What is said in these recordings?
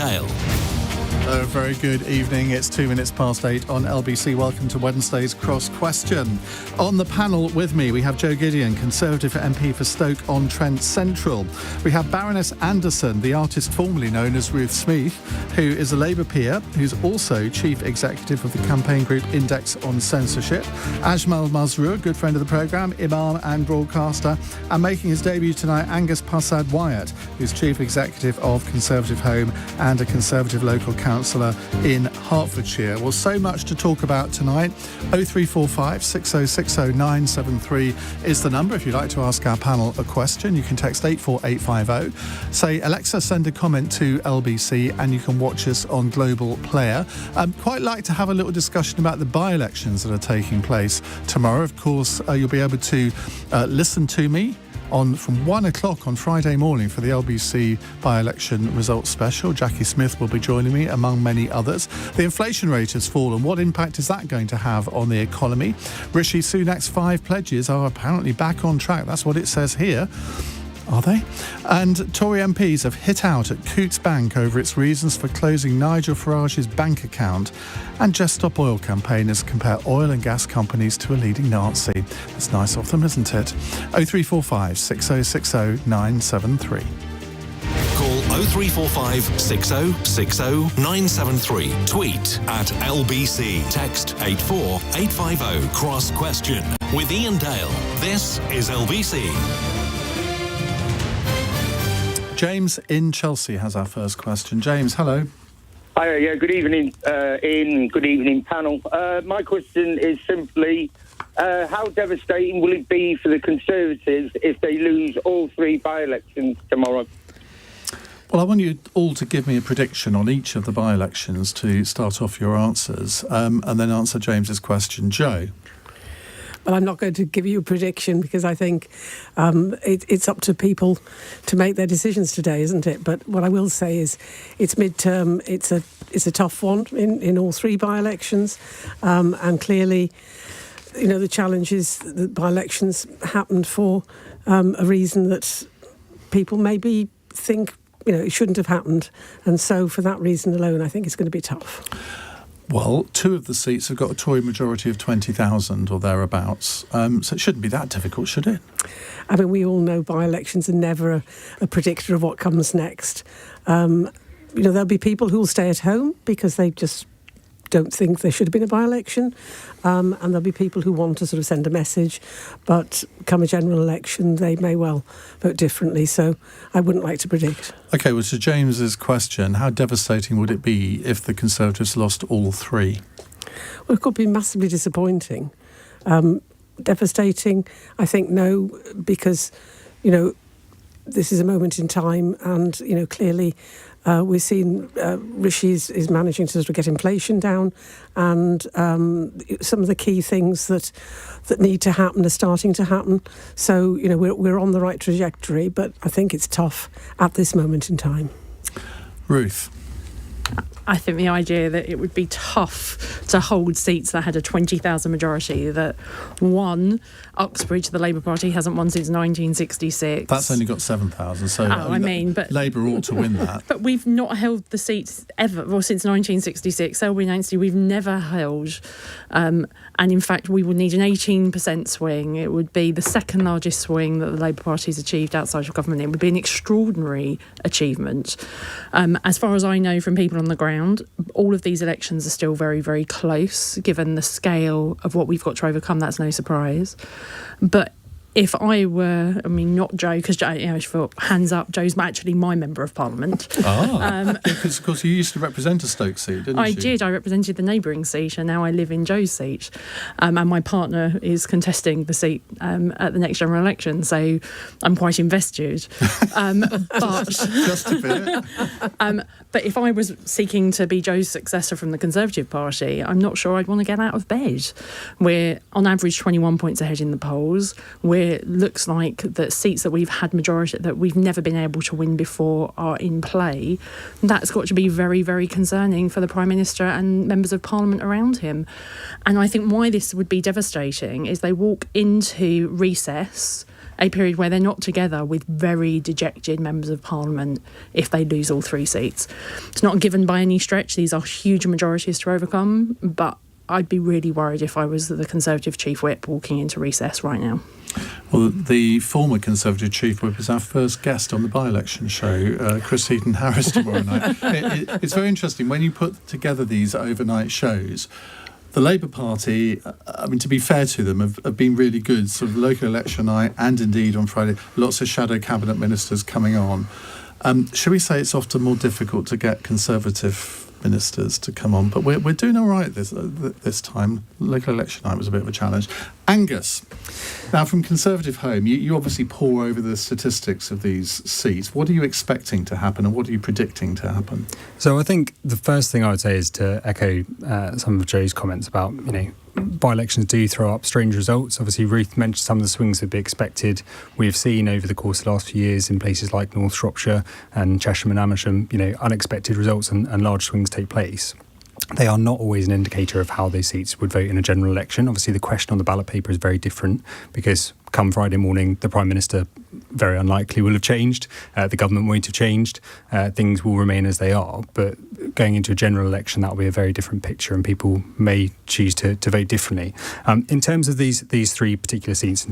Dale. A very good evening. It's 2 minutes past 8 on LBC. Welcome to Wednesday's Cross Question. On the panel with me, we have Joe Gideon, Conservative MP for Stoke-on-Trent Central. We have Baroness Anderson, the artist formerly known as Ruth Smith, who is a Labour peer, who's also Chief Executive of the campaign group Index on Censorship. Ajmal Masroor, good friend of the programme, Imam and broadcaster. And making his debut tonight, Angus Parsad-Wyatt, who's Chief Executive of ConservativeHome and a Conservative local councillor in Hertfordshire. Well, so much to talk about tonight. 0345 6060 973 is the number if you'd like to ask our panel a question. You can text 84850. Say, Alexa, send a comment to LBC, and you can watch us on Global Player. Quite like to have a little discussion about the by-elections that are taking place tomorrow. Of course, you'll be able to listen to me from 1 o'clock on Friday morning for the LBC by-election results special. Jackie Smith will be joining me, among many others. The inflation rate has fallen. What impact is that going to have on the economy? Rishi Sunak's 5 pledges are apparently back on track. That's what it says here. Are they? And Tory MPs have hit out at Coutts Bank over its reasons for closing Nigel Farage's bank account. And Just Stop Oil campaigners compare oil and gas companies to a leading Nazi. That's nice of them, isn't it? 0345 6060 973. Call 0345 6060 973. Tweet at LBC. Text 84850. Cross Question with Iain Dale. This is LBC. James in Chelsea has our first question. James, hello. Hi, good evening, Ian. Good evening, panel. My question is simply, how devastating will it be for the Conservatives if they lose all 3 by-elections tomorrow? Well, I want you all to give me a prediction on each of the by-elections to start off your answers, and then answer James's question. Joe? Well, I'm not going to give you a prediction because I think it's up to people to make their decisions today, isn't it? But what I will say is it's midterm. It's a tough one in all 3 by-elections. And clearly, you know, the challenge is that by-elections happened for a reason that people maybe think, you know, it shouldn't have happened. And so for that reason alone, I think it's going to be tough. Well, 2 of the seats have got a Tory majority of 20,000 or thereabouts, so it shouldn't be that difficult, should it? I mean, we all know by-elections are never a predictor of what comes next. You know, there'll be people who will stay at home because they just don't think there should have been a by-election, and there'll be people who want to sort of send a message, but come a general election, they may well vote differently, so I wouldn't like to predict. OK, well, to James's question, how devastating would it be if the Conservatives lost all 3? Well, it could be massively disappointing. Devastating, I think no, because, you know, this is a moment in time, and, you know, clearly we're seeing Rishi is managing to sort of get inflation down, and some of the key things that need to happen are starting to happen. So, you know, we're on the right trajectory, but I think it's tough at this moment in time. Ruth? I think the idea that it would be tough to hold seats that had a 20,000 majority, that one, Uxbridge, the Labour Party, hasn't won since 1966. That's only got 7,000, so but Labour ought to win that. But we've not held the seats ever, well, since 1966. Selby and Ainsley, we've never held. And in fact, we would need an 18% swing. It would be the second largest swing that the Labour Party's achieved outside of government. It would be an extraordinary achievement. As far as I know from people on the ground, all of these elections are still very, very close, given the scale of what we've got to overcome. That's no surprise. But if I were, I mean, not Joe, because Joe, you know, for hands up, Joe's actually my member of parliament. Because of course you used to represent a Stoke seat, didn't you? I did. I represented the neighbouring seat, and now I live in Joe's seat. And my partner is contesting the seat at the next general election, so I'm quite invested. But just a bit. But if I was seeking to be Joe's successor from the Conservative Party, I'm not sure I'd want to get out of bed. We're on average 21 points ahead in the polls. It looks like that seats that we've had majority, that we've never been able to win before, are in play. That's got to be very, very concerning for the Prime Minister and members of Parliament around him. And I think why this would be devastating is they walk into recess a period where they're not together with very dejected members of Parliament if they lose all 3 seats. It's not given by any stretch. These are huge majorities to overcome, but I'd be really worried if I was the Conservative Chief Whip walking into recess right now. Well, the former Conservative Chief Whip is our first guest on the by-election show, Chris Heaton-Harris, tomorrow night. It's very interesting. When you put together these overnight shows, the Labour Party, I mean, to be fair to them, have been really good. Sort of local election night and indeed on Friday, lots of shadow cabinet ministers coming on. Should we say it's often more difficult to get Conservative ministers to come on, but we're doing all right this time. Local election night was a bit of a challenge. Angus, now from ConservativeHome, you obviously pore over the statistics of these seats. What are you expecting to happen, and what are you predicting to happen? So I think the first thing I would say is to echo some of Joe's comments about, by-elections do throw up strange results. Obviously, Ruth mentioned some of the swings that would be expected. We've seen over the course of the last few years in places like North Shropshire and Cheshire and Amersham, unexpected results and large swings take place. They are not always an indicator of how those seats would vote in a general election. Obviously, the question on the ballot paper is very different because come Friday morning, the Prime Minister very unlikely will have changed. The government won't have changed. Things will remain as they are. But going into a general election, that will be a very different picture and people may choose to vote differently. In terms of these 3 particular seats,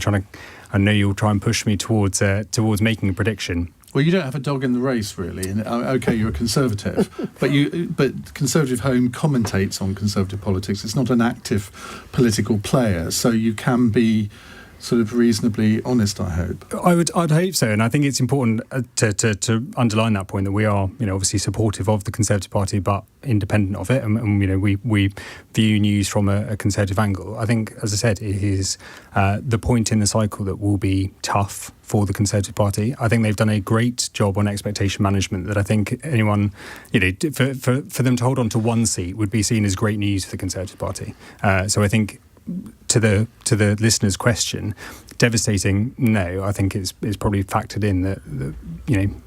I know you'll try and push me towards making a prediction. Well, you don't have a dog in the race, really. And, OK, you're a Conservative, but ConservativeHome commentates on Conservative politics. It's not an active political player, so you can be sort of reasonably honest, I hope. I'd hope so, and I think it's important to underline that point that we are, obviously supportive of the Conservative Party, but independent of it, and we view news from a Conservative angle. I think, as I said, it is the point in the cycle that will be tough for the Conservative Party. I think they've done a great job on expectation management that I think anyone, for them to hold on to 1 seat would be seen as great news for the Conservative Party. So I think to the listener's question, devastating, no. I think it's probably factored in that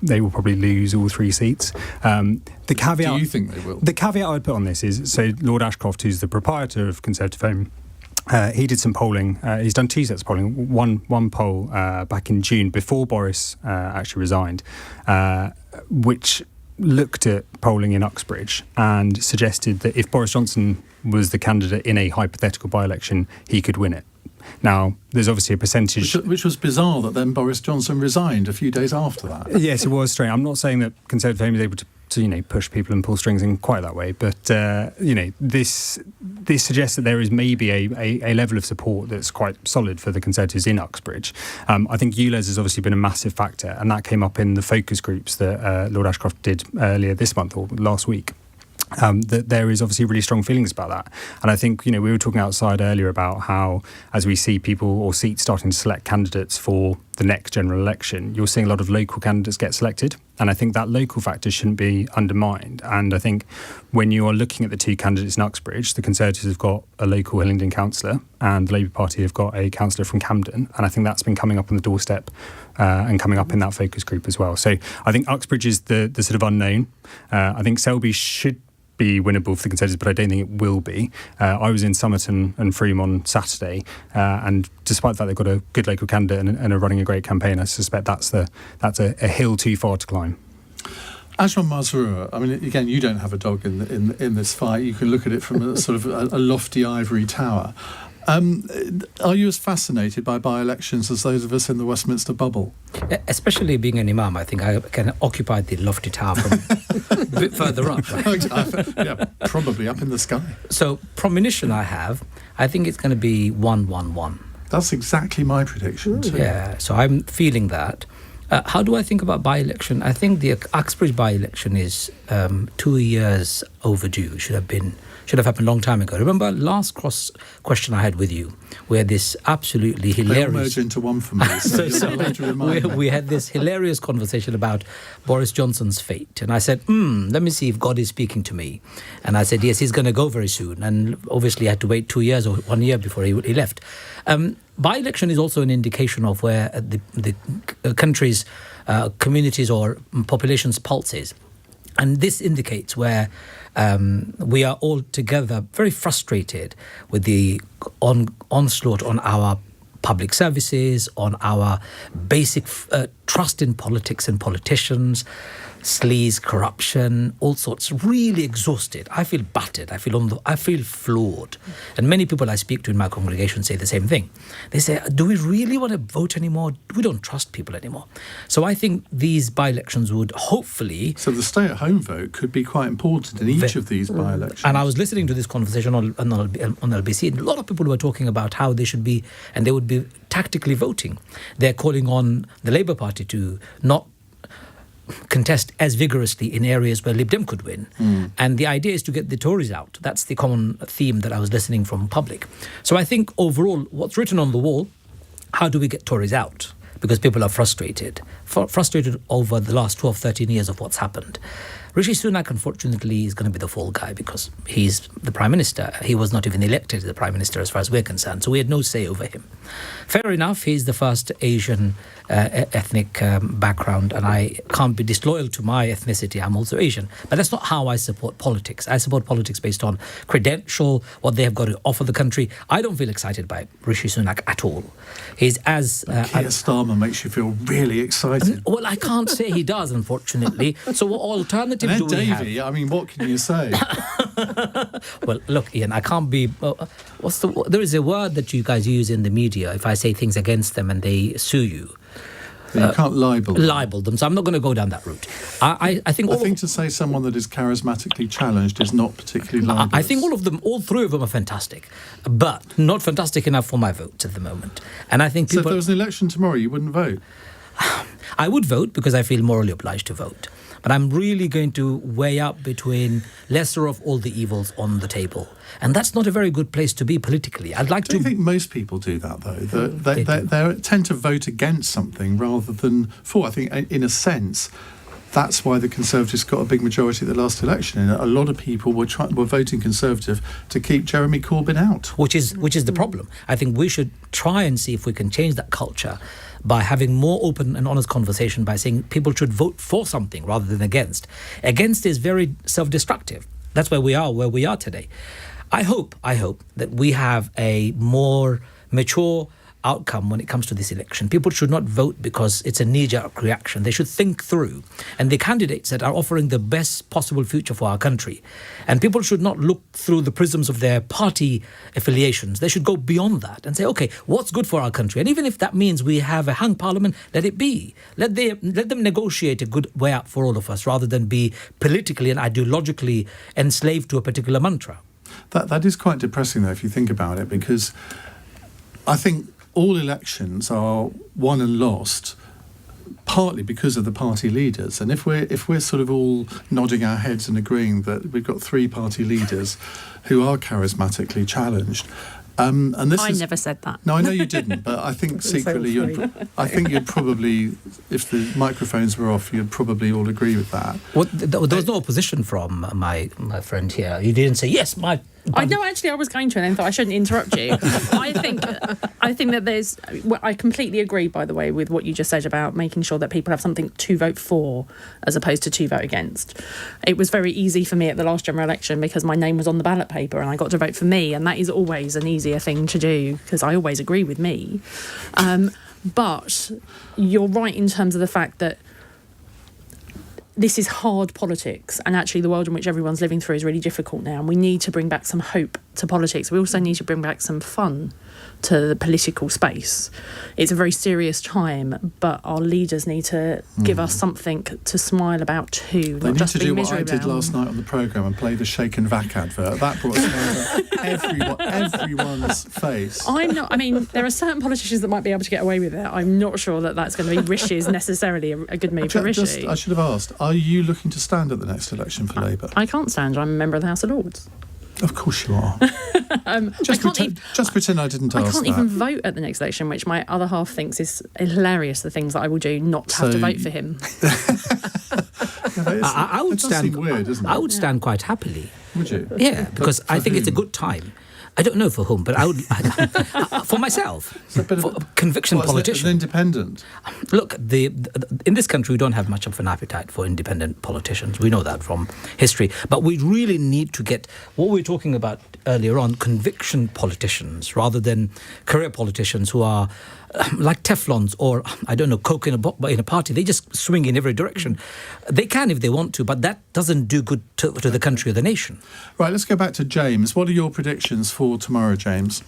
they will probably lose all 3 seats. The caveat. Do you think they will? The caveat I'd put on this is, so Lord Ashcroft, who's the proprietor of ConservativeHome, he did some polling. He's done 2 sets of polling. One poll back in June before Boris actually resigned, which looked at polling in Uxbridge and suggested that if Boris Johnson was the candidate in a hypothetical by-election, he could win it. Now, there's obviously a percentage... Which was bizarre that then Boris Johnson resigned a few days after that. Yes, it was strange. I'm not saying that ConservativeHome is able to push people and pull strings in quite that way, but this suggests that there is maybe a level of support that's quite solid for the Conservatives in Uxbridge. I think ULEZ has obviously been a massive factor, and that came up in the focus groups that Lord Ashcroft did earlier this month or last week. That there is obviously really strong feelings about that. And I think, we were talking outside earlier about how, as we see people or seats starting to select candidates for the next general election, you're seeing a lot of local candidates get selected. And I think that local factor shouldn't be undermined. And I think when you are looking at the 2 candidates in Uxbridge, the Conservatives have got a local Hillingdon councillor and the Labour Party have got a councillor from Camden. And I think that's been coming up on the doorstep and coming up in that focus group as well. So I think Uxbridge is the sort of unknown. I think Selby should be winnable for the Conservatives, but I don't think it will be. I was in Somerton and Frome on Saturday, and despite the fact they've got a good local candidate and are running a great campaign, I suspect that's a hill too far to climb. Ajmal Masroor, I mean, again, you don't have a dog in this fight. You can look at it from a sort of a lofty ivory tower. Are you as fascinated by by-elections as those of us in the Westminster bubble? Especially being an Imam, I think I can occupy the lofty tower from a bit further up. Yeah, probably up in the sky. So, premonition I think it's going to be 1-1-1. That's exactly my prediction too. Yeah, so I'm feeling that. How do I think about by-election? I think the Uxbridge by-election is 2 years overdue. Should have happened a long time ago. Remember last question I had with you, where this absolutely hilarious... They all merge into one for me, we had this hilarious conversation about Boris Johnson's fate. And I said, let me see if God is speaking to me. And I said, yes, he's going to go very soon. And obviously I had to wait 2 years or 1 year before he left. By-election is also an indication of where the country's communities or population's pulse is. And this indicates where we are all together very frustrated with the onslaught on our public services, on our basic trust in politics and politicians, sleaze, corruption, all sorts. Really exhausted. I feel battered. I feel flawed. And many people I speak to in my congregation say the same thing. They say, do we really want to vote anymore? We don't trust people anymore. So I think these by-elections would hopefully... So the stay-at-home vote could be quite important in each of these by-elections. And I was listening to this conversation on LBC, and a lot of people were talking about how they should be, and they would be tactically voting. They're calling on the Labour Party to not contest as vigorously in areas where Lib Dem could win. And the idea is to get the Tories out. That's the common theme that I was listening from public. So I think overall, what's written on the wall, how do we get Tories out? Because people are frustrated over the last 12, 13 years of what's happened. Rishi Sunak, unfortunately, is going to be the fall guy because he's the Prime Minister. He was not even elected as the Prime Minister as far as we're concerned, so we had no say over him. Fair enough, he's the first Asian ethnic background, and I can't be disloyal to my ethnicity. I'm also Asian. But that's not how I support politics. I support politics based on credential, what they have got to offer the country. I don't feel excited by Rishi Sunak at all. He's as... Keir Starmer makes you feel really excited. Well, I can't say he does, unfortunately. So what alternative and do we have? Davey, I mean, what can you say? Well, look, Ian, I can't be... there is a word that you guys use in the media if I say things against them and they sue you. You can't libel them, so I'm not going to go down that route. I think to say someone that is charismatically challenged is not particularly libelous. I think all three of them are fantastic, but not fantastic enough for my vote at the moment. And I think So if there was an election tomorrow, you wouldn't vote? I would vote because I feel morally obliged to vote. But I'm really going to weigh up between lesser of all the evils on the table. And that's not a very good place to be politically. Do you think most people do that, though? They tend to vote against something rather than for. I think, in a sense, that's why the Conservatives got a big majority at the last election. And a lot of people were voting Conservative to keep Jeremy Corbyn out. Which is the problem. I think we should try and see if we can change that culture by having more open and honest conversation, by saying people should vote for something rather than against. Against is very self-destructive. That's why we are where we are today. I hope that we have a more mature outcome when it comes to this election. People should not vote because it's a knee-jerk reaction. They should think through. And the candidates that are offering the best possible future for our country. And people should not look through the prisms of their party affiliations. They should go beyond that and say, okay, what's good for our country? And even if that means we have a hung parliament, let it be. Let them negotiate a good way out for all of us rather than be politically and ideologically enslaved to a particular mantra. That is quite depressing, though, if you think about it, because I think all elections are won and lost partly because of the party leaders. And if we're sort of all nodding our heads and agreeing that we've got three party leaders who are charismatically challenged, and this I never said that. No, I know you didn't, but I think secretly you'd probably, if the microphones were off, you'd probably all agree with that. Well, there was no opposition from my friend here. You didn't say, yes, my... I know, actually, I was going to, and then thought I shouldn't interrupt you. I think that there's... Well, I completely agree, by the way, with what you just said about making sure that people have something to vote for as opposed to vote against. It was very easy for me at the last general election because my name was on the ballot paper and I got to vote for me, and that is always an easier thing to do because I always agree with me. But you're right in terms of the fact that this is hard politics, and actually the world in which everyone's living through is really difficult now, and we need to bring back some hope to politics. We also need to bring back some fun to the political space. It's a very serious time, but our leaders need to give us something to smile about too. They need to do what I did last night on the programme and play the Shake and Vac advert. That brought a smile to everyone's face. I mean, there are certain politicians that might be able to get away with it. I'm not sure that that's going to be Rishi's necessarily a good move for Rishi. I should have asked, are you looking to stand at the next election for Labour? I can't stand. I'm a member of the House of Lords. Of course you are. Just pretend I didn't ask that. I can't even vote at the next election, which my other half thinks is hilarious, the things that I will do not to have to vote for him. I would stand. Weird, isn't it? I would stand quite happily. Would you? Yeah, because I think it's a good time. I don't know for whom, but I would for myself. For conviction politician. An independent. Look, in this country we don't have much of an appetite for independent politicians. We know that from history, but we really need to get what we were talking about earlier on: conviction politicians rather than career politicians who are like Teflons or, I don't know, Coke in a party. They just swing in every direction. They can if they want to, but that doesn't do good to the country or the nation. Right, let's go back to James. What are your predictions for tomorrow, James?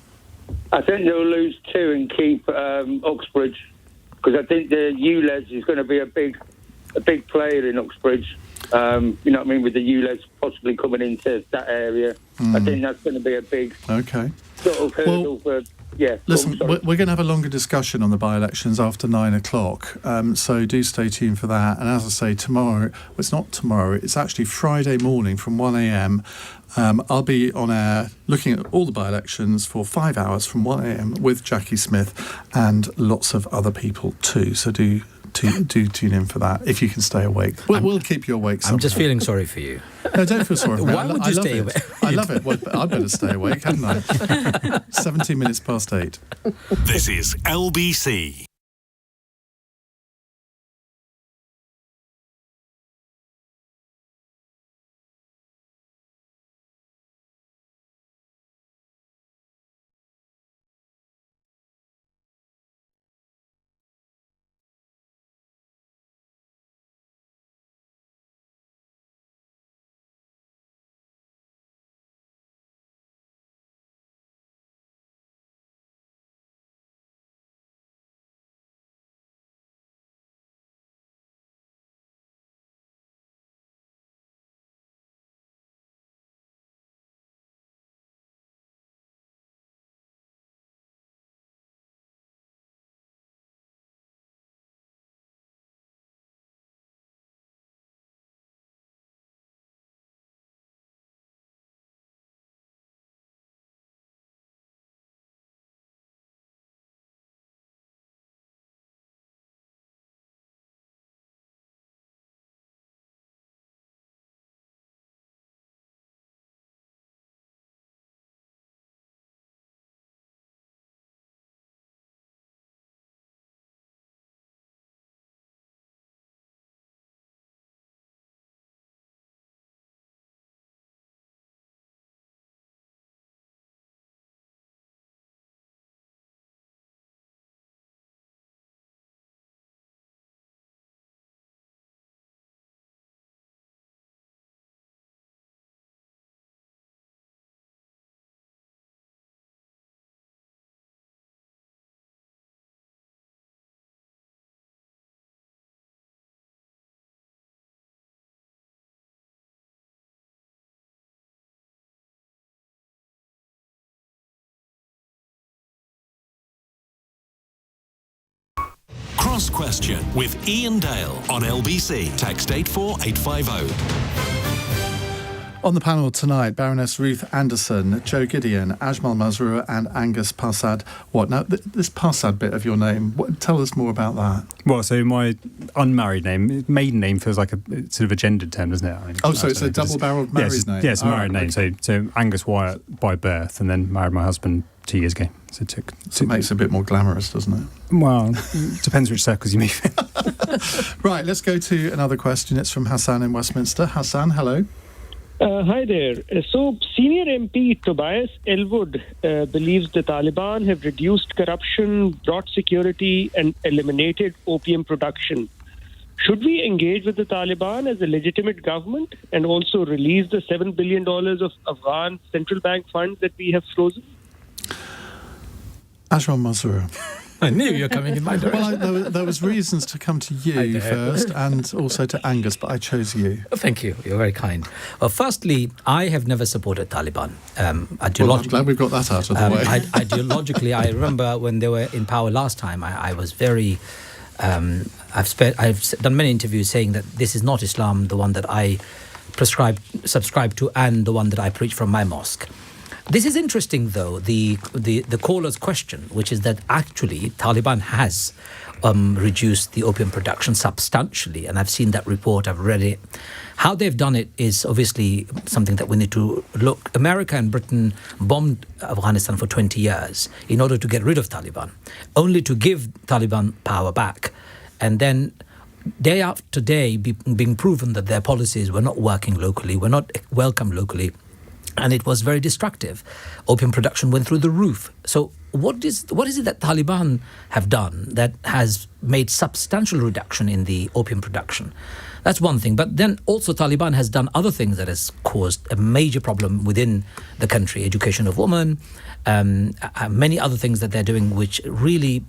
I think they'll lose 2 and keep Uxbridge, because I think the ULEZ is going to be a big player in Uxbridge. You know what I mean, with the ULEZ possibly coming into that area. I think that's going to be a big sort of hurdle for... Yeah. Listen, we're going to have a longer discussion on the by-elections after 9 o'clock, so do stay tuned for that. And as I say, tomorrow, well, it's not tomorrow, it's actually Friday morning from 1 a.m. I'll be on air looking at all the by-elections for 5 hours from 1 a.m. with Jackie Smith and lots of other people too. So do tune in for that if you can stay awake. We'll keep you awake somehow. I'm just feeling sorry for you. No, don't feel sorry for me. Why would you stay awake? I love it. Well, I better stay awake, hadn't I? 17 minutes past 8. This is LBC. Cross Question with Iain Dale on LBC. Text 84850. On the panel tonight, Baroness Ruth Anderson, Joe Gideon, Ajmal Masroor and Angus Parsad-Wyatt. Now, this Parsad bit of your name, tell us more about that. Well, so my unmarried name, maiden name feels like a sort of a gendered term, doesn't it? So it's a double-barrelled married name? Yeah, it's a married name. Okay. So Angus Wyatt by birth, and then married my husband 2 years ago. So it makes it a bit more glamorous, doesn't it? Well, depends which circles you move in. Right, let's go to another question. It's from Hassan in Westminster. Hassan, hello. Hi there. So, senior MP Tobias Elwood believes the Taliban have reduced corruption, brought security, and eliminated opium production. Should we engage with the Taliban as a legitimate government and also release the $7 billion of Afghan central bank funds that we have frozen? Ajmal Masroor. I knew you were coming in my direction. Well, there was reasons to come to you first and also to Angus, but I chose you. Thank you. You're very kind. Firstly, I have never supported Taliban. Well, I'm glad we've got that out of the way. Ideologically, I remember when they were in power last time, I was very... I've done many interviews saying that this is not Islam, the one that I subscribe to, and the one that I preach from my mosque. This is interesting, though, the caller's question, which is that actually Taliban has reduced the opium production substantially, and I've seen that report, I've read it. How they've done it is obviously something that we need to look. America and Britain bombed Afghanistan for 20 years in order to get rid of Taliban, only to give Taliban power back, and then day after day being proven that their policies were not working locally, were not welcome locally, and it was very destructive. Opium production went through the roof. So what is it that Taliban have done that has made substantial reduction in the opium production? That's one thing. But then also Taliban has done other things that has caused a major problem within the country. Education of women, many other things that they're doing, which really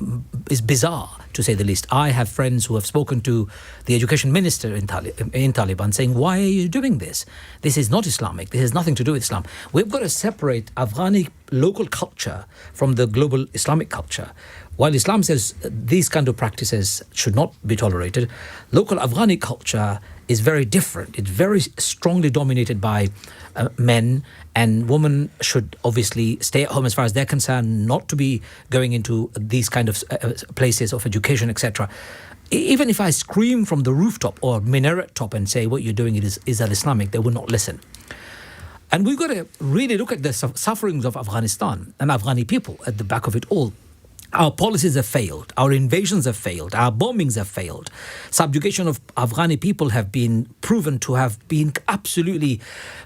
is bizarre, to say the least. I have friends who have spoken to the education minister in Taliban saying, why are you doing this? This is not Islamic. This has nothing to do with Islam. We've got to separate Afghani local culture from the global Islamic culture. While Islam says these kind of practices should not be tolerated, local Afghani culture is very different. It's very strongly dominated by men, and women should obviously stay at home as far as they're concerned, not to be going into these kind of places of education, etc. Even if I scream from the rooftop or minaret top and say what you're doing is Islamic, they will not listen. And we've got to really look at the sufferings of Afghanistan and Afghani people at the back of it all. Our policies have failed. Our invasions have failed. Our bombings have failed. Subjugation of Afghani people have been proven to have been absolutely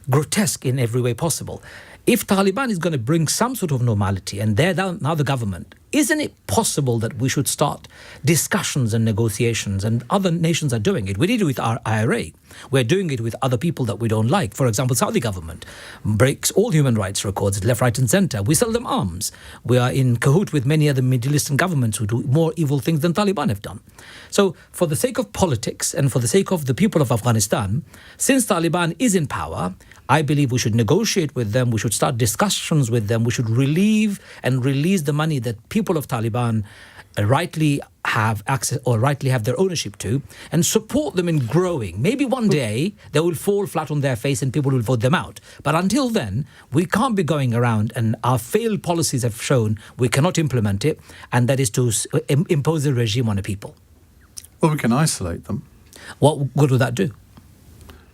grotesque in every way possible. If Taliban is going to bring some sort of normality, and they're now the government, isn't it possible that we should start discussions and negotiations? And other nations are doing it. We did it with our IRA. We're doing it with other people that we don't like. For example, Saudi government breaks all human rights records, left, right and centre. We sell them arms. We are in cahoot with many other Middle Eastern governments who do more evil things than Taliban have done. So for the sake of politics and for the sake of the people of Afghanistan, since Taliban is in power, I believe we should negotiate with them. We should start discussions with them. We should relieve and release the money that people of Taliban rightly have access or rightly have their ownership to, and support them in growing. Maybe one day they will fall flat on their face and people will vote them out. But until then, we can't be going around, and our failed policies have shown we cannot implement it, and that is to impose a regime on a people. Well, we can isolate them. What good would that do?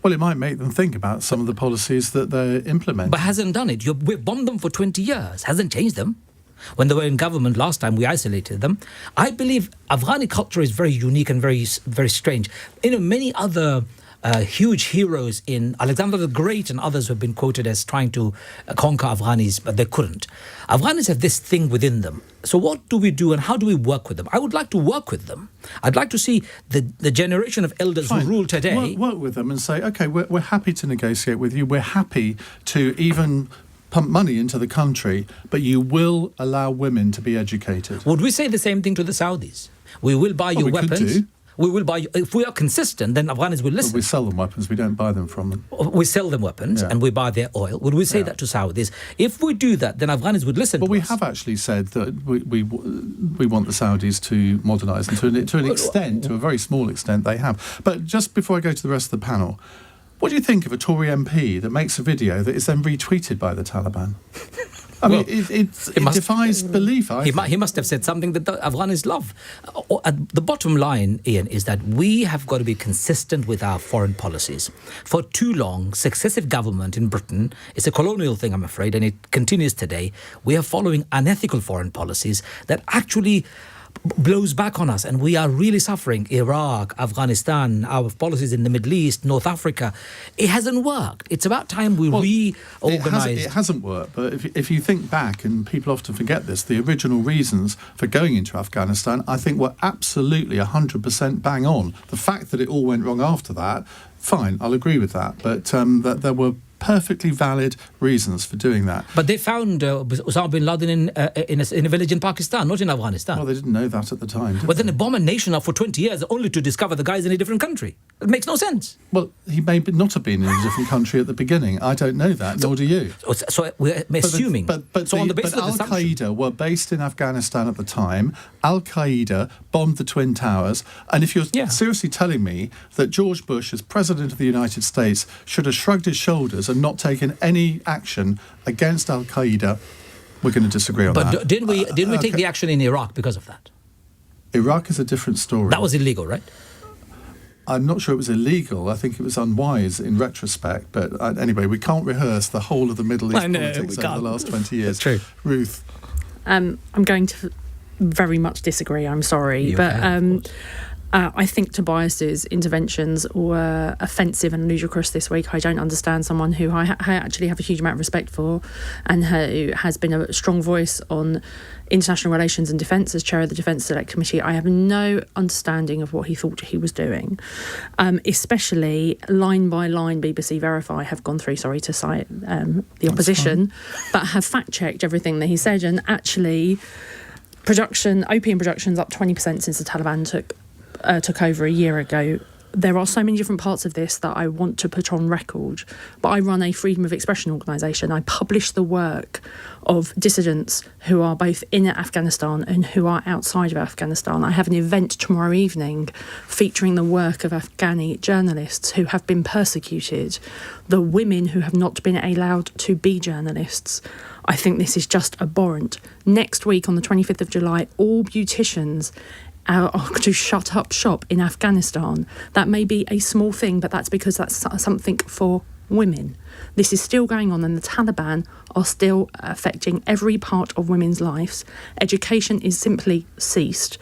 Well, it might make them think about some of the policies that they're implementing. But hasn't done it. We've bombed them for 20 years. Hasn't changed them. When they were in government last time, we isolated them. I believe Afghani culture is very unique and very, very strange. Many other huge heroes in Alexander the Great and others have been quoted as trying to conquer Afghanis, but they couldn't. Afghanis have this thing within them. So what do we do and how do we work with them? I would like to work with them. I'd like to see the generation of elders who rule today. Work with them and say, OK, we're happy to negotiate with you. We're happy to even pump money into the country, but you will allow women to be educated. Would we say the same thing to the Saudis? We will buy you weapons. Could do. We will buy you. If we are consistent, then Afghanis will listen. Well, we sell them weapons. We don't buy them from them. We sell them weapons and we buy their oil. Would we say that to Saudis? If we do that, then Afghanis would listen to us. Well, we have actually said that we want the Saudis to modernise, and to an extent, to a very small extent, they have. But just before I go to the rest of the panel, what do you think of a Tory MP that makes a video that is then retweeted by the Taliban? I mean, it defies belief. He must have said something that the Afghanis love. The bottom line, Iain, is that we have got to be consistent with our foreign policies. For too long, successive government in Britain, it's a colonial thing, I'm afraid, and it continues today. We are following unethical foreign policies that actually blows back on us, and we are really suffering. Iraq, Afghanistan, our policies in the Middle East, North Africa, it hasn't worked. It's about time we reorganise. It hasn't worked, but if you think back, and people often forget this, the original reasons for going into Afghanistan, I think, were absolutely 100% bang on. The fact that it all went wrong after that, fine, I'll agree with that, but that there were perfectly valid reasons for doing that. But they found Osama bin Laden in a village in Pakistan, not in Afghanistan. Well, they didn't know that at the time, then they bomb a nation up for 20 years only to discover the guy's in a different country. It makes no sense. Well, he may not have been in a different country at the beginning. I don't know that, nor do you. So we're assuming. But on the basis of Al-Qaeda were based in Afghanistan at the time. Al-Qaeda bombed the Twin Towers. And if you're seriously telling me that George Bush, as President of the United States, should have shrugged his shoulders borders and not taken any action against Al Qaeda, we're going to disagree on that. But didn't we take the action in Iraq because of that? Iraq is a different story. That was illegal, right? I'm not sure it was illegal. I think it was unwise in retrospect. But anyway, we can't rehearse the whole of the Middle East politics over the last 20 years. That's true. Ruth? I'm going to very much disagree, I'm sorry. I think Tobias's interventions were offensive and ludicrous this week. I don't understand someone who I actually have a huge amount of respect for and who has been a strong voice on international relations and defence as chair of the Defence Select Committee. I have no understanding of what he thought he was doing. Especially line by line, BBC Verify have gone through, sorry to cite the opposition, but have fact-checked everything that he said. And actually, opium production's up 20% since the Taliban took over a year ago. There are so many different parts of this that I want to put on record, but I run a freedom of expression organisation. I publish the work of dissidents who are both in Afghanistan and who are outside of Afghanistan. I have an event tomorrow evening featuring the work of Afghani journalists who have been persecuted, the women who have not been allowed to be journalists. I think this is just abhorrent. Next week, on the 25th of July, all beauticians are to shut up shop in Afghanistan. That may be a small thing, but that's because that's something for women. This is still going on, and the Taliban are still affecting every part of women's lives. Education is simply ceased.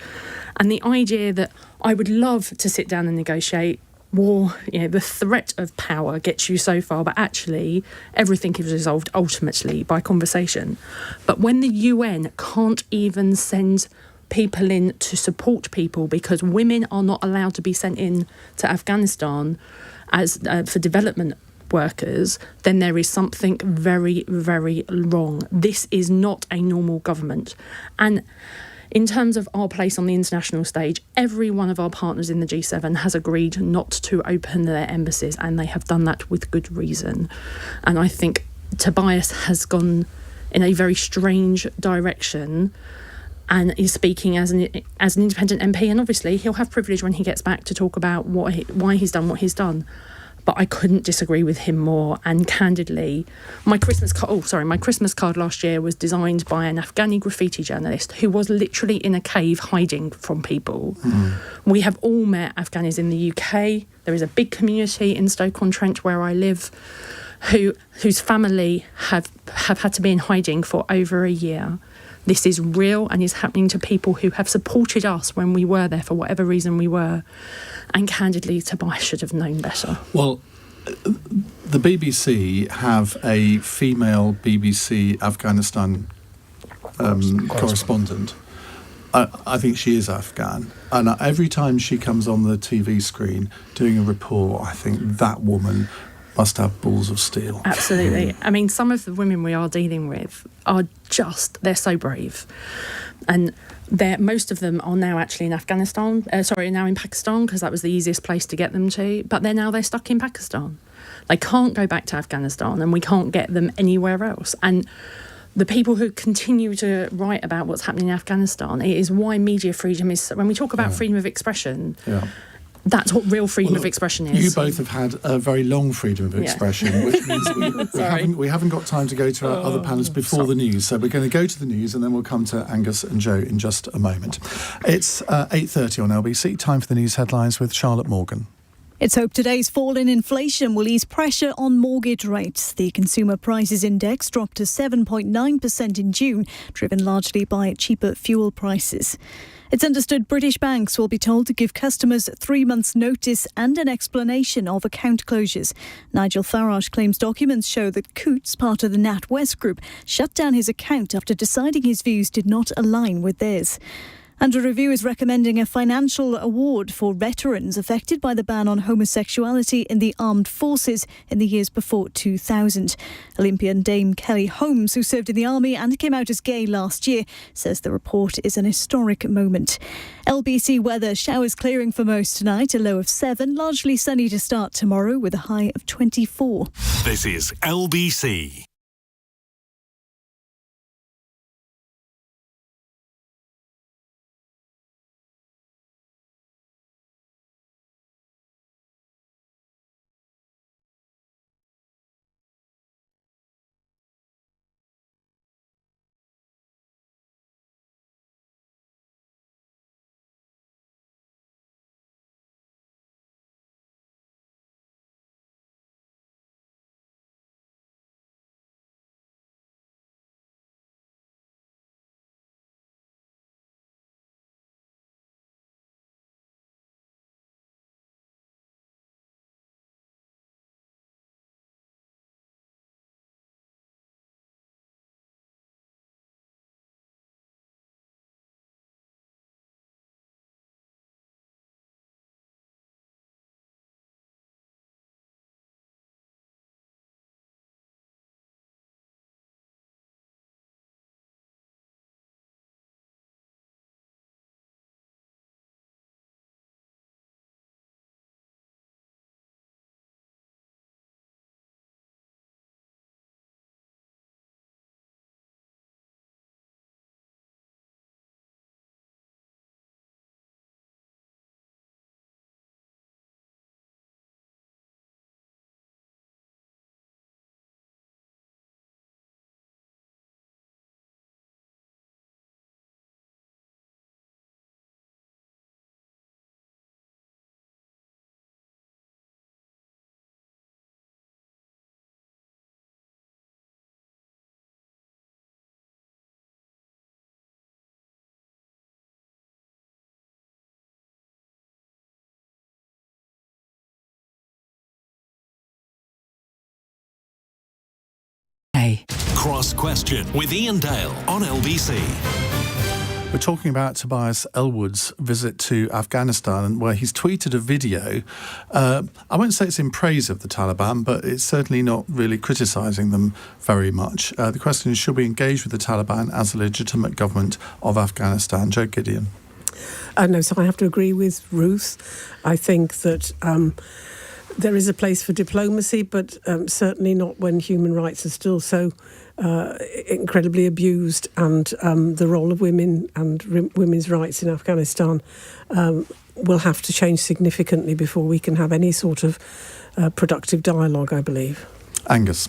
And the idea that I would love to sit down and negotiate war, the threat of power gets you so far, but actually everything is resolved ultimately by conversation. But when the UN can't even send people in to support people because women are not allowed to be sent in to Afghanistan as for development workers, then there is something very, very wrong. This is not a normal government. And in terms of our place on the international stage, every one of our partners in the G7 has agreed not to open their embassies, and they have done that with good reason. And I think Tobias has gone in a very strange direction and is speaking as an independent MP, and obviously he'll have privilege when he gets back to talk about why he's done what he's done. But I couldn't disagree with him more. And candidly, my Christmas card last year was designed by an Afghani graffiti journalist who was literally in a cave hiding from people. We have all met Afghanis in the UK. There is a big community in Stoke-on-Trent where I live whose family have had to be in hiding for over a year. This is real and is happening to people who have supported us when we were there for whatever reason we were. And candidly, Tobias should have known better. Well, the BBC have a female BBC Afghanistan correspondent. I think she is Afghan. And every time she comes on the TV screen doing a report, I think that woman must have balls of steel. Absolutely. I mean, some of the women we are dealing with they're so brave. And most of them are now actually in Afghanistan, now in Pakistan, because that was the easiest place to get them to. But they're stuck in Pakistan. They can't go back to Afghanistan, and we can't get them anywhere else. And the people who continue to write about what's happening in Afghanistan, it is why media freedom is, when we talk about freedom of expression, that's what real freedom of expression is. You both have had a very long freedom of expression, which means we haven't got time to go to our other panels before the news. So we're going to go to the news and then we'll come to Angus and Joe in just a moment. It's 8:30 on LBC. Time for the news headlines with Charlotte Morgan. It's hoped today's fall in inflation will ease pressure on mortgage rates. The Consumer Prices Index dropped to 7.9% in June, driven largely by cheaper fuel prices. It's understood British banks will be told to give customers 3 months' notice and an explanation of account closures. Nigel Farage claims documents show that Coutts, part of the NatWest Group, shut down his account after deciding his views did not align with theirs. And a review is recommending a financial award for veterans affected by the ban on homosexuality in the armed forces in the years before 2000. Olympian Dame Kelly Holmes, who served in the army and came out as gay last year, says the report is an historic moment. LBC weather, showers clearing for most tonight, a low of 7, largely sunny to start tomorrow with a high of 24. This is LBC. Cross Question with Iain Dale on LBC. We're talking about Tobias Ellwood's visit to Afghanistan, where he's tweeted a video. I won't say it's in praise of the Taliban, but it's certainly not really criticising them very much. The question is, should we engage with the Taliban as a legitimate government of Afghanistan? Joe Gideon. No, so I have to agree with Ruth. I think that there is a place for diplomacy, but certainly not when human rights are still so incredibly abused, and the role of women and women's rights in Afghanistan will have to change significantly before we can have any sort of productive dialogue, I believe. Angus.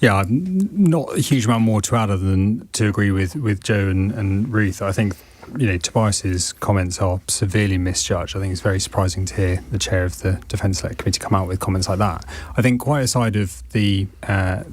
Yeah, not a huge amount more to add other than to agree with Joe and Ruth. I think, Tobias's comments are severely misjudged. I think it's very surprising to hear the chair of the Defence Select Committee come out with comments like that. I think quite aside of the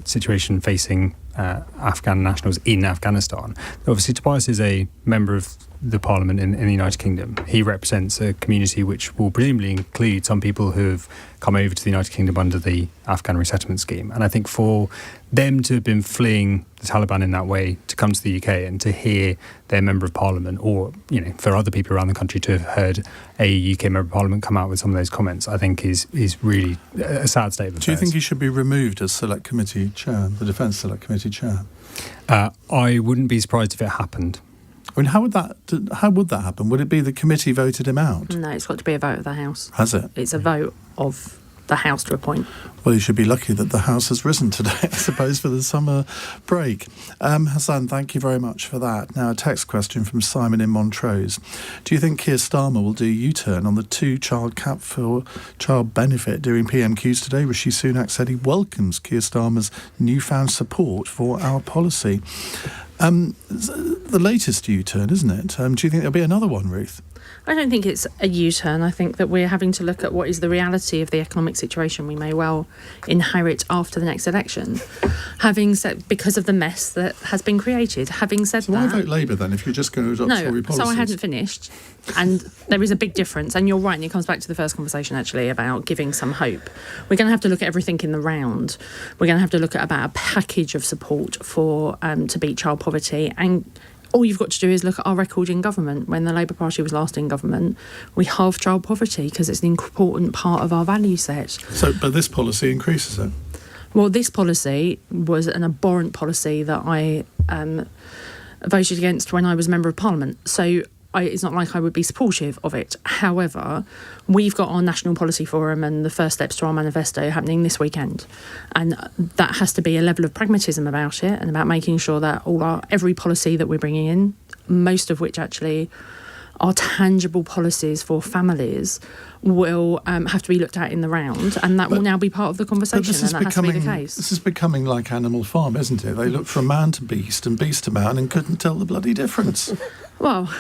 situation facing Afghan nationals in Afghanistan, obviously Tobias is a member of the Parliament in the United Kingdom. He represents a community which will presumably include some people who have come over to the United Kingdom under the Afghan resettlement scheme. And I think for them to have been fleeing the Taliban in that way, to come to the UK and to hear their Member of Parliament, or, for other people around the country to have heard a UK Member of Parliament come out with some of those comments, I think is really a sad state of affairs. Do you think he should be removed as Select Committee Chair, the Defence Select Committee Chair? I wouldn't be surprised if it happened. I mean, how would that happen? Would it be the committee voted him out? No, it's got to be a vote of the House. Has it? It's a vote of the House to appoint. Well, you should be lucky that the House has risen today, I suppose, for the summer break. Hassan, thank you very much for that. Now, a text question from Simon in Montrose. Do you think Keir Starmer will do a U-turn on the two-child cap for child benefit during PMQs today? Rishi Sunak said he welcomes Keir Starmer's newfound support for our policy. The latest U-turn, isn't it? Do you think there'll be another one, Ruth? I don't think it's a U-turn. I think that we're having to look at what is the reality of the economic situation we may well inherit after the next election. Having said, because of the mess that has been created. Having said so that... why vote Labour then if you're just going to adopt Tory policies? So I hadn't finished. And there is a big difference. And you're right, and it comes back to the first conversation, actually, about giving some hope. We're going to have to look at everything in the round. We're going to have to look at about a package of support for to beat child poverty. And all you've got to do is look at our record in government. When the Labour Party was last in government, we halved child poverty because it's an important part of our value set. So, but this policy increases it? Well, this policy was an abhorrent policy that I voted against when I was Member of Parliament. So it's not like I would be supportive of it. However, we've got our National Policy Forum and the first steps to our manifesto happening this weekend. And that has to be a level of pragmatism about it, and about making sure that every policy that we're bringing in, most of which actually are tangible policies for families, will have to be looked at in the round, and that will now be part of the conversation, and that has to be the case. This is becoming like Animal Farm, isn't it? They looked from man to beast and beast to man and couldn't tell the bloody difference. Well,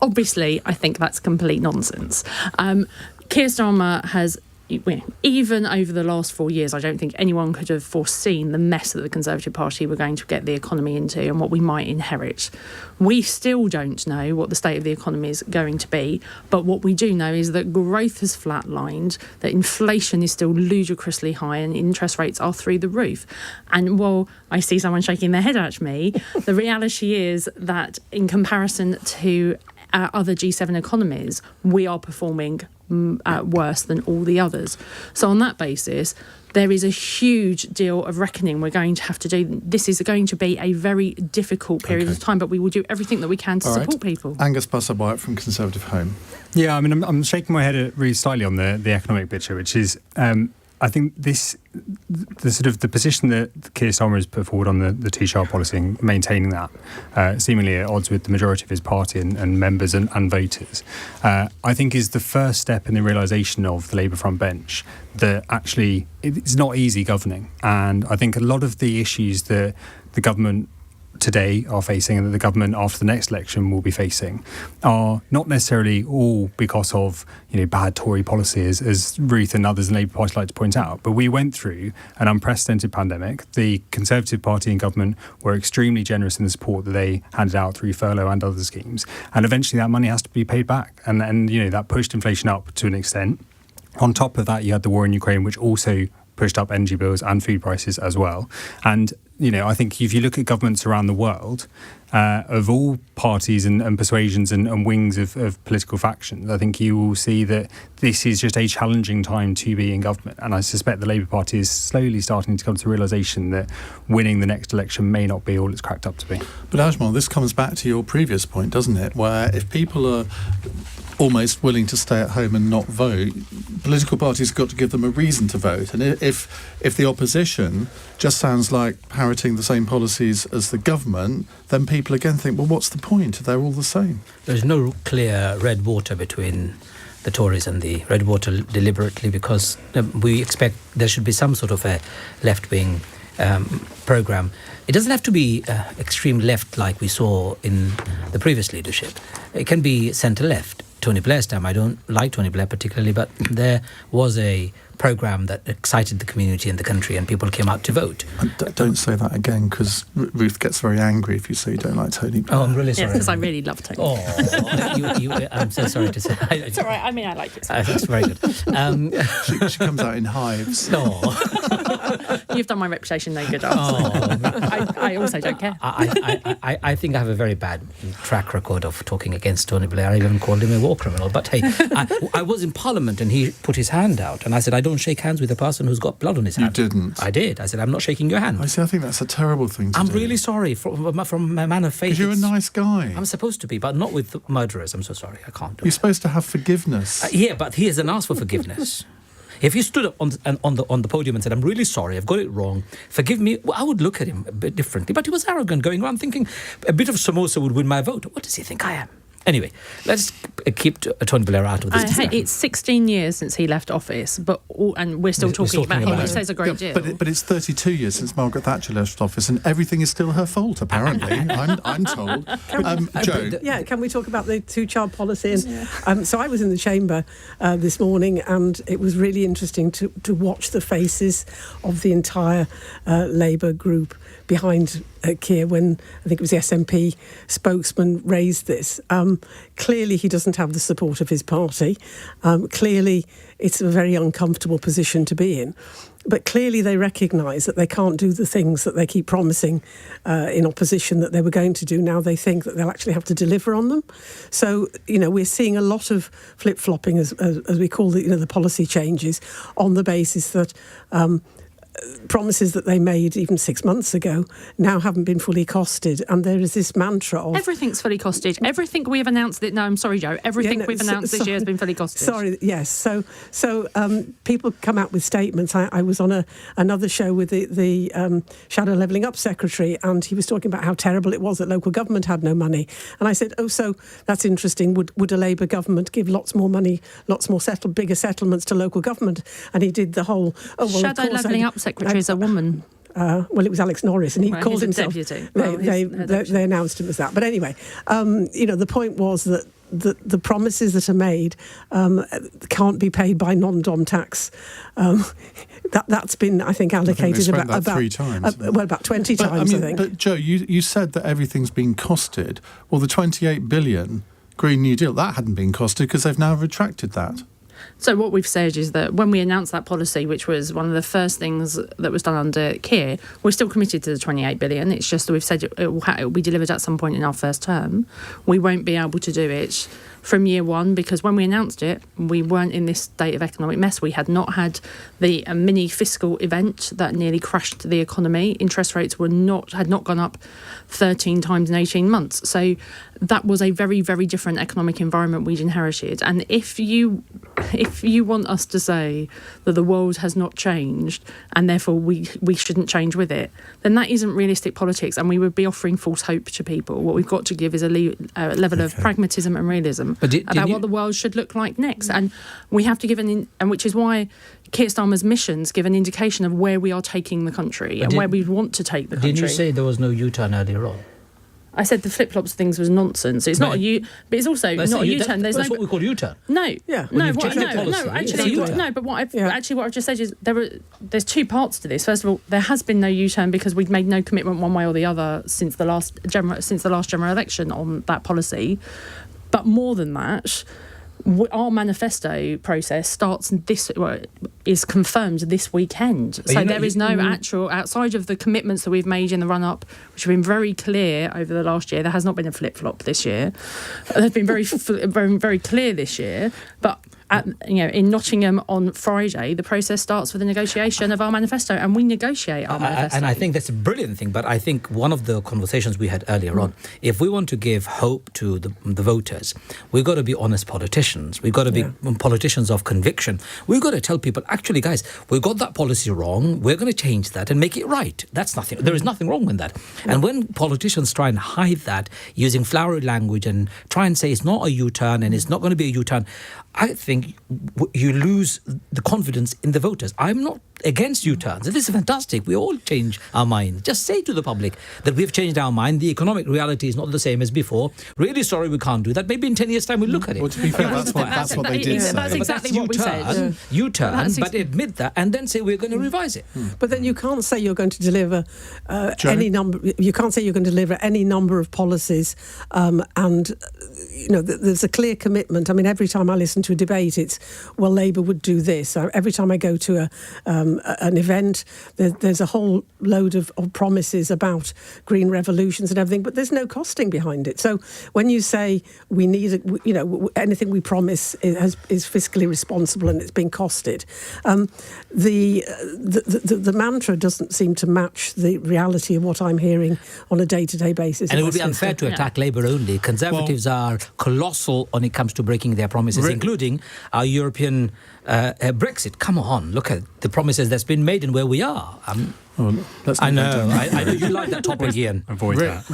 obviously, I think that's complete nonsense. Keir Starmer has, even over the last 4 years, I don't think anyone could have foreseen the mess that the Conservative Party were going to get the economy into and what we might inherit. We still don't know what the state of the economy is going to be, but what we do know is that growth has flatlined, that inflation is still ludicrously high, and interest rates are through the roof. And while I see someone shaking their head at me, the reality is that in comparison to other G7 economies, we are performing worse than all the others. So on that basis, there is a huge deal of reckoning we're going to have to do. This is going to be a very difficult period of time, but we will do everything that we can to support people. Angus Parsad-Wyatt from ConservativeHome. Yeah, I mean, I'm shaking my head really slightly on the economic picture, which is... I think the sort of the position that Keir Starmer has put forward on the two-child policy and maintaining that, seemingly at odds with the majority of his party and members and voters, I think is the first step in the realisation of the Labour front bench that actually it's not easy governing. And I think a lot of the issues that the government today are facing and that the government after the next election will be facing are not necessarily all because of bad Tory policy, as Ruth and others in the Labour Party like to point out. But we went through an unprecedented pandemic. The Conservative Party in government were extremely generous in the support that they handed out through furlough and other schemes, and eventually that money has to be paid back, and that pushed inflation up to an extent. On top of that, you had the war in Ukraine, which also pushed up energy bills and food prices as well. And I think if you look at governments around the world, of all parties and persuasions and wings of political factions, I think you will see that this is just a challenging time to be in government. And I suspect the Labour Party is slowly starting to come to the realisation that winning the next election may not be all it's cracked up to be. But Ajmal, this comes back to your previous point, doesn't it? Where if people are almost willing to stay at home and not vote, political parties have got to give them a reason to vote. And if the opposition just sounds like parroting the same policies as the government, then people again think, well, what's the point? They're all the same. There's no clear red water between the Tories and the red water deliberately, because we expect there should be some sort of a left-wing programme. It doesn't have to be extreme left like we saw in the previous leadership. It can be centre-left. Tony Blair's time, I don't like Tony Blair particularly, but there was a programme that excited the community and the country, and people came out to vote. Don't say that again, because Ruth gets very angry if you say you don't like Tony Blair. Oh, I'm really sorry. Yes, because I really love Tony. Oh, I'm so sorry to say. It's all right. I mean, I like it. That's very good. She comes out in hives. Oh. You've done my reputation no good. I also don't care. I think I have a very bad track record of talking against Tony Blair. I even called him a war criminal. But hey, I was in Parliament and he put his hand out, and I said, I don't shake hands with a person who's got blood on his hand. You didn't? I did. I said, I'm not shaking your hand. I think that's a terrible thing to do. I'm really sorry from a man of faith. Because you're a nice guy. I'm supposed to be, but not with murderers. I'm so sorry. I can't do it. You're supposed to have forgiveness. Yeah, but he hasn't asked for forgiveness. If he stood up on the podium and said, I'm really sorry, I've got it wrong, forgive me, well, I would look at him a bit differently. But he was arrogant, going around thinking a bit of samosa would win my vote. What does he think I am? Anyway, let's keep Tony Blair out of this discussion. It's 16 years since he left office, and we're still talking about him, which says a great deal. But it's 32 years since Margaret Thatcher left office, and everything is still her fault, apparently. I'm told. Joe? Yeah, can we talk about the two-child policy? And, so I was in the chamber this morning, and it was really interesting to watch the faces of the entire Labour group behind Keir when I think it was the SNP spokesman raised this. Clearly he doesn't have the support of his party. Clearly it's a very uncomfortable position to be in. But clearly they recognise that they can't do the things that they keep promising in opposition that they were going to do. Now they think that they'll actually have to deliver on them. So, we're seeing a lot of flip-flopping, as we call it, the policy changes, on the basis that promises that they made even 6 months ago now haven't been fully costed, and there is this mantra of everything's fully costed. Everything we've announced that I'm sorry, Joe. Everything we've announced this year has been fully costed. Sorry, yes. So people come out with statements. I was on another show with the Shadow Levelling Up Secretary, and he was talking about how terrible it was that local government had no money. And I said, so that's interesting. Would a Labour government give lots more money, lots more bigger settlements to local government? And he did the whole Shadow Levelling Up Secretary is a woman. Well, it was Alex Norris, and he called himself. Deputy. They announced him as that. But anyway, the point was that the promises that are made can't be paid by non-dom tax. That's been, I think, allocated about 3 times. About 20 times, I think. But Joe, you said that everything's been costed. Well, the 28 billion Green New Deal, that hadn't been costed because they've now retracted that. So what we've said is that when we announced that policy, which was one of the first things that was done under Keir, we're still committed to the 28 billion. It's just that we've said it will be delivered at some point in our first term. We won't be able to do it from year one because when we announced it, we weren't in this state of economic mess. We had not had the mini fiscal event that nearly crashed the economy. Interest rates had not gone up 13 times in 18 months. So that was a very, very different economic environment we'd inherited. And if you want us to say that the world has not changed and therefore we shouldn't change with it, then that isn't realistic politics, and we would be offering false hope to people. What we've got to give is a level of pragmatism and realism about what the world should look like next. And we have to give and which is why Keir Starmer's missions give an indication of where we are taking the country and where we want to take the country. Didn't you say there was no U-turn earlier on? I said the flip-flops things was nonsense. It's not a U, but it's also not a U-turn. That's what we call U-turn. No, yeah. No, But what I've just said is there's 2 parts to this. First of all, there has been no U-turn because we've made no commitment one way or the other since the last general election on that policy. But more than that, our manifesto process is confirmed this weekend. So there is no actual, outside of the commitments that we've made in the run-up, which have been very clear over the last year. There has not been a flip-flop this year. They've been very, very, very clear this year. But in Nottingham on Friday, the process starts with the negotiation of our manifesto, and we negotiate our manifesto. And I think that's a brilliant thing. But I think one of the conversations we had earlier on, if we want to give hope to the voters, we've got to be honest politicians. We've got to be politicians of conviction. We've got to tell people, actually, guys, we've got that policy wrong. We're going to change that and make it right. That's nothing. There is nothing wrong with that. And when politicians try and hide that using flowery language and try and say it's not a U-turn and it's not going to be a U-turn, I think you lose the confidence in the voters. I'm not against U-turns. This is fantastic. We all change our mind. Just say to the public that we've changed our mind. The economic reality is not the same as before. Really sorry we can't do that. Maybe in 10 years' time we'll look at it. Well, to be fair, that's what they did say. That's exactly what we said. U-turn, but admit that and then say we're going to revise it. But then you can't say you're going to deliver any number. You can't say you're going to deliver any number of policies, and there's a clear commitment. I mean, every time I listen to a debate, it's Labour would do this. Every time I go to an event, there's a whole load of promises about green revolutions and everything, but there's no costing behind it. So when you say we need, anything we promise is fiscally responsible and it's being costed, the mantra doesn't seem to match the reality of what I'm hearing on a day-to-day basis. And it would be unfair to attack Labour only. Conservatives are colossal when it comes to breaking their promises, including our European Brexit. Come on, look at the promises that's been made and where we are. I know you like that topic, Ian. Avoid that.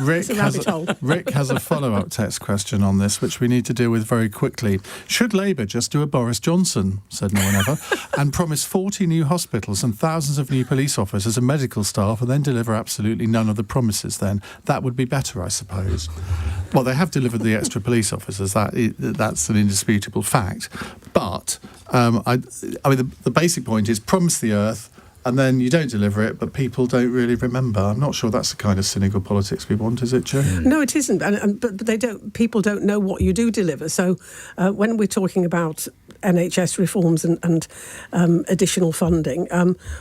Rick has a follow-up text question on this, which we need to deal with very quickly. Should Labour just do a Boris Johnson, said no one ever, and promise 40 new hospitals and thousands of new police officers and medical staff and then deliver absolutely none of the promises then? That would be better, I suppose. Well, they have delivered the extra police officers. That's an indisputable fact. But, the basic point is promise the earth, and then you don't deliver it, but people don't really remember. I'm not sure that's the kind of cynical politics we want, is it, Jo? No, it isn't. But they don't. People don't know what you do deliver. So when we're talking about NHS reforms and additional funding,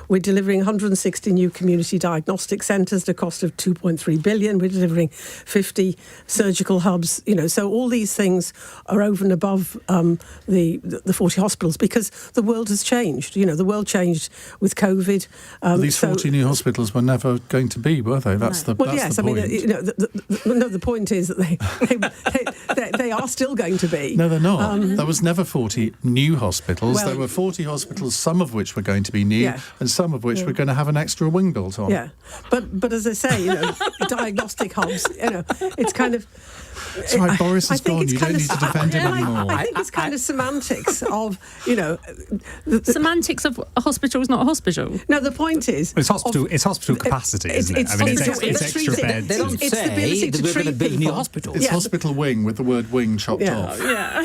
we're delivering 160 new community diagnostic centres at a cost of 2.3 billion. We're delivering 50 surgical hubs. So all these things are over and above the 40 hospitals because the world has changed. The world changed with COVID. These 40 new hospitals were never going to be, were they? That's the point. The point is that they are still going to be. No, they're not. There was never 40 new hospitals. There were 40 hospitals, some of which were going to be new, and some of which were going to have an extra wing built on. Yeah, but as I say, diagnostic hubs. It's kind of. It's right, Boris is gone. You don't need to defend him anymore. I think it's kind of semantics of, semantics of a hospital is not a hospital. No, the point is... It's hospital capacity, isn't it? It's extra beds. They don't say that we're going to build new hospitals. It's hospital wing with the word wing chopped off. Yeah.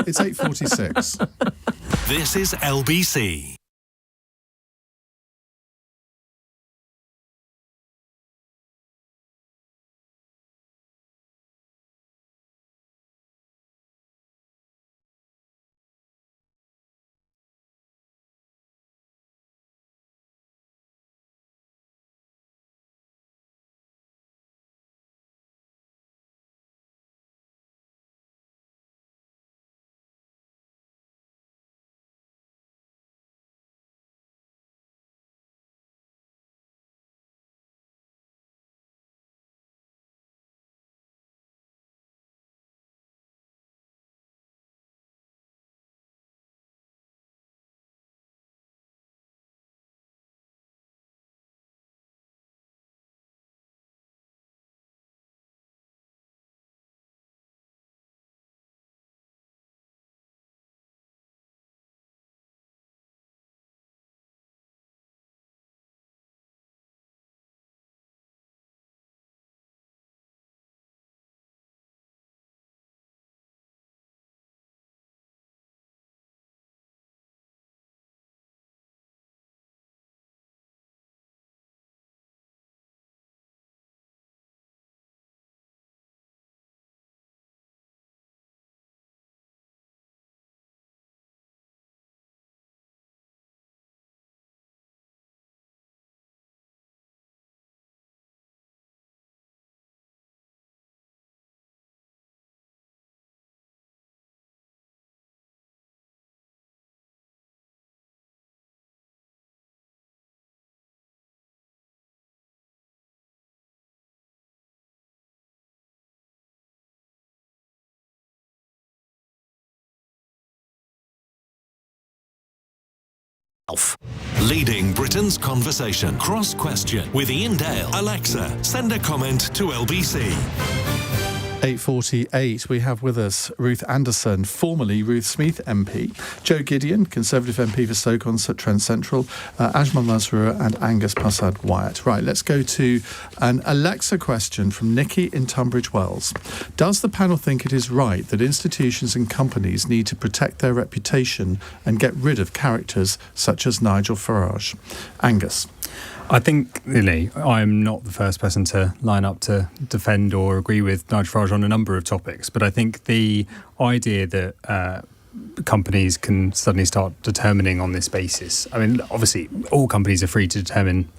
It's 8:46. This is LBC. Leading Britain's conversation. Cross Question with Iain Dale. Alexa, send a comment to LBC. 8:48, we have with us Ruth Anderson, formerly Ruth Smith MP, Joe Gideon, Conservative MP for Stoke-on-Trent Central, Ajmal Masroor and Angus Parsad-Wyatt. Right, let's go to an Alexa question from Nikki in Tunbridge Wells. Does the panel think it is right that institutions and companies need to protect their reputation and get rid of characters such as Nigel Farage? Angus. I think, I'm not the first person to line up to defend or agree with Nigel Farage on a number of topics, but I think the idea that companies can suddenly start determining on this basis. I mean, obviously, all companies are free to determine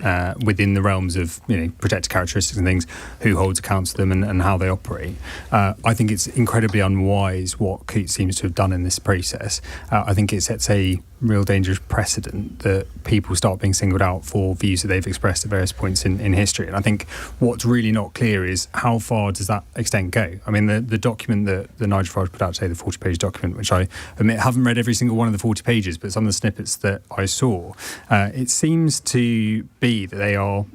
within the realms of protected characteristics and things who holds accounts to them and how they operate. I think it's incredibly unwise what Coutts seems to have done in this process. I think it sets a real dangerous precedent that people start being singled out for views that they've expressed at various points in history. And I think what's really not clear is how far does that extent go? I mean, the document that Nigel Farage put out today, the 40-page document, which I admit haven't read every single one of the 40 pages, but some of the snippets that I saw, it seems to be that they are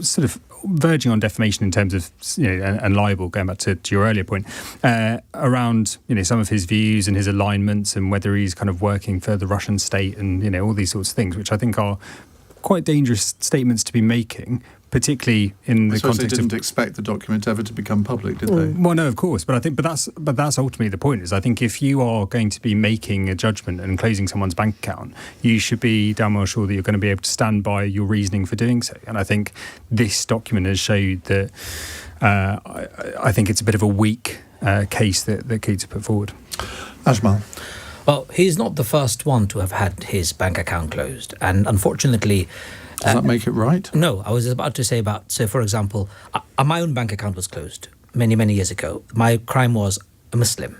sort of verging on defamation in terms of and libel, going back to your earlier point, around some of his views and his alignments and whether he's kind of working for the Russian state and all these sorts of things, which I think are quite dangerous statements to be making, particularly in the context they didn't expect the document ever to become public, did they? Well, no, of course, but I think, but that's ultimately the point. Is I think if you are going to be making a judgment and closing someone's bank account, you should be damn well sure that you're going to be able to stand by your reasoning for doing so. And I think this document has showed that. I think it's a bit of a weak case that Coutts put forward. Ajmal. Well, he's not the first one to have had his bank account closed, and unfortunately. Does that make it right? No, I was about to say so for example, my own bank account was closed many, many years ago. My crime was a Muslim.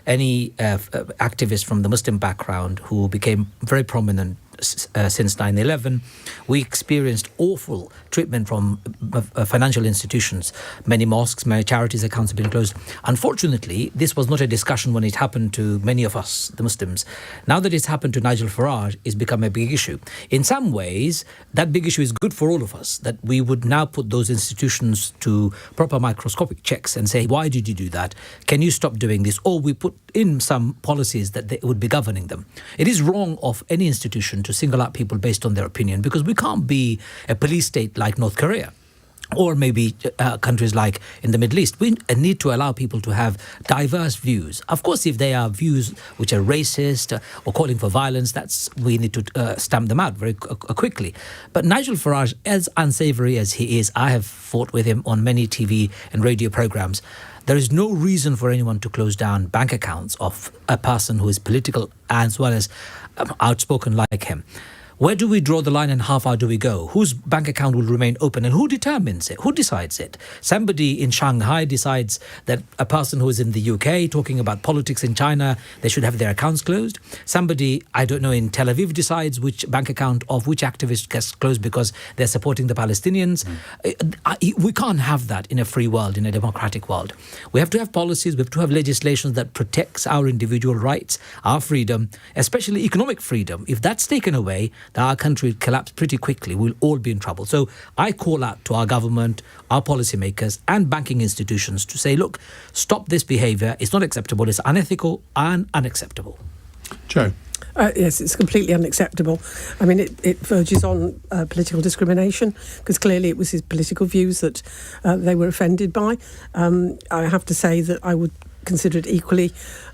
Any activist from the Muslim background who became very prominent since 9/11, we experienced awful treatment from financial institutions. Many mosques, many charities' accounts have been closed. Unfortunately, this was not a discussion when it happened to many of us, the Muslims. Now that it's happened to Nigel Farage, it's become a big issue. In some ways, that big issue is good for all of us, that we would now put those institutions to proper microscopic checks and say, why did you do that? Can you stop doing this? Or we put in some policies that they would be governing them. It is wrong of any institution to single out people based on their opinion, because we can't be a police state like North Korea or maybe countries like in the Middle East. We need to allow people to have diverse views. Of course, if they are views which are racist or calling for violence, we need to stamp them out very quickly. But Nigel Farage, as unsavory as he is, I have fought with him on many TV and radio programs. There is no reason for anyone to close down bank accounts of a person who is political as well as outspoken like him. Where do we draw the line and how far do we go? Whose bank account will remain open and who determines it? Who decides it? Somebody in Shanghai decides that a person who is in the UK talking about politics in China, they should have their accounts closed. Somebody, I don't know, in Tel Aviv decides which bank account of which activist gets closed because they're supporting the Palestinians. We can't have that in a free world, in a democratic world. We have to have policies, we have to have legislation that protects our individual rights, our freedom, especially economic freedom. If that's taken away, our country will collapse pretty quickly. We'll all be in trouble. So I call out to our government, our policymakers and banking institutions to say, look, stop this behaviour. It's not acceptable. It's unethical and unacceptable. Joe. Yes, it's completely unacceptable. I mean, it verges on political discrimination, because clearly it was his political views that they were offended by. I have to say that I would consider it equally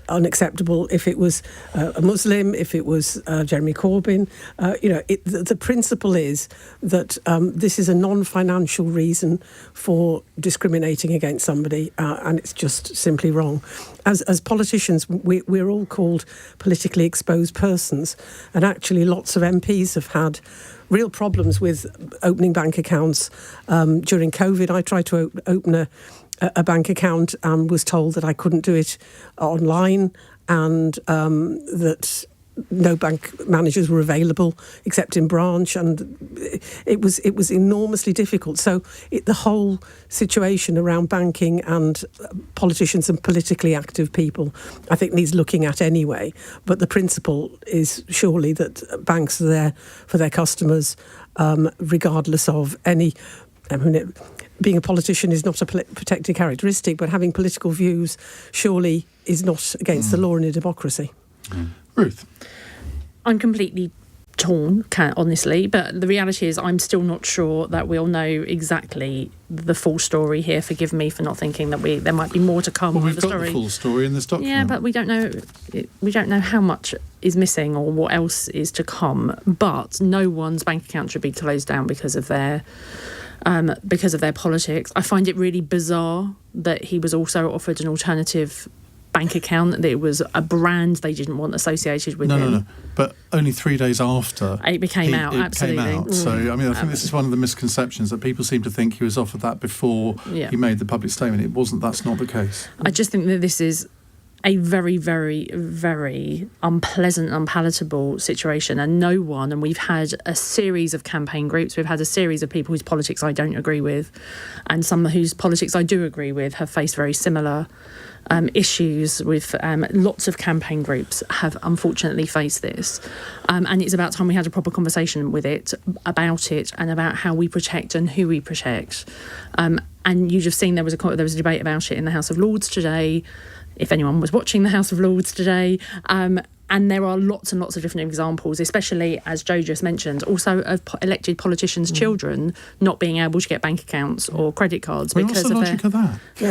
unacceptable if it was a Muslim, if it was Jeremy Corbyn. The principle is that this is a non-financial reason for discriminating against somebody, and it's just simply wrong. As politicians, we're all called politically exposed persons, and actually lots of MPs have had real problems with opening bank accounts. During COVID, I tried to open a bank account and was told that I couldn't do it online, and that no bank managers were available except in branch, and it was enormously difficult. So the whole situation around banking and politicians and politically active people, I think, needs looking at anyway. But the principle is surely that banks are there for their customers, regardless of any. Being a politician is not a protected characteristic, but having political views surely is not against the law in a democracy. Ruth? I'm completely torn, honestly, but the reality is I'm still not sure that we'll know exactly the full story here. Forgive me for not thinking that there might be more to come. Well, we've the got story. the full story in this document. Yeah, but we don't know. We don't know how much is missing or what else is to come. But no one's bank account should be closed down because of their politics. I find it really bizarre that he was also offered an alternative bank account, that it was a brand they didn't want associated with him. No. But only 3 days after it became out, absolutely. Came out. So, I mean, I think this is one of the misconceptions, that people seem to think he was offered that before he made the public statement. It wasn't. That's not the case. I just think that this is a very, very, very unpleasant, unpalatable situation, and we've had a series of campaign groups, we've had a series of people whose politics I don't agree with, and some whose politics I do agree with have faced very similar issues with lots of campaign groups have unfortunately faced this, and it's about time we had a proper conversation about it and about how we protect and who we protect, and you've just seen there was a debate about it in the House of Lords today, if anyone was watching the House of Lords today, and there are lots and lots of different examples, especially, as Joe just mentioned, also of elected politicians' children not being able to get bank accounts or credit cards because of their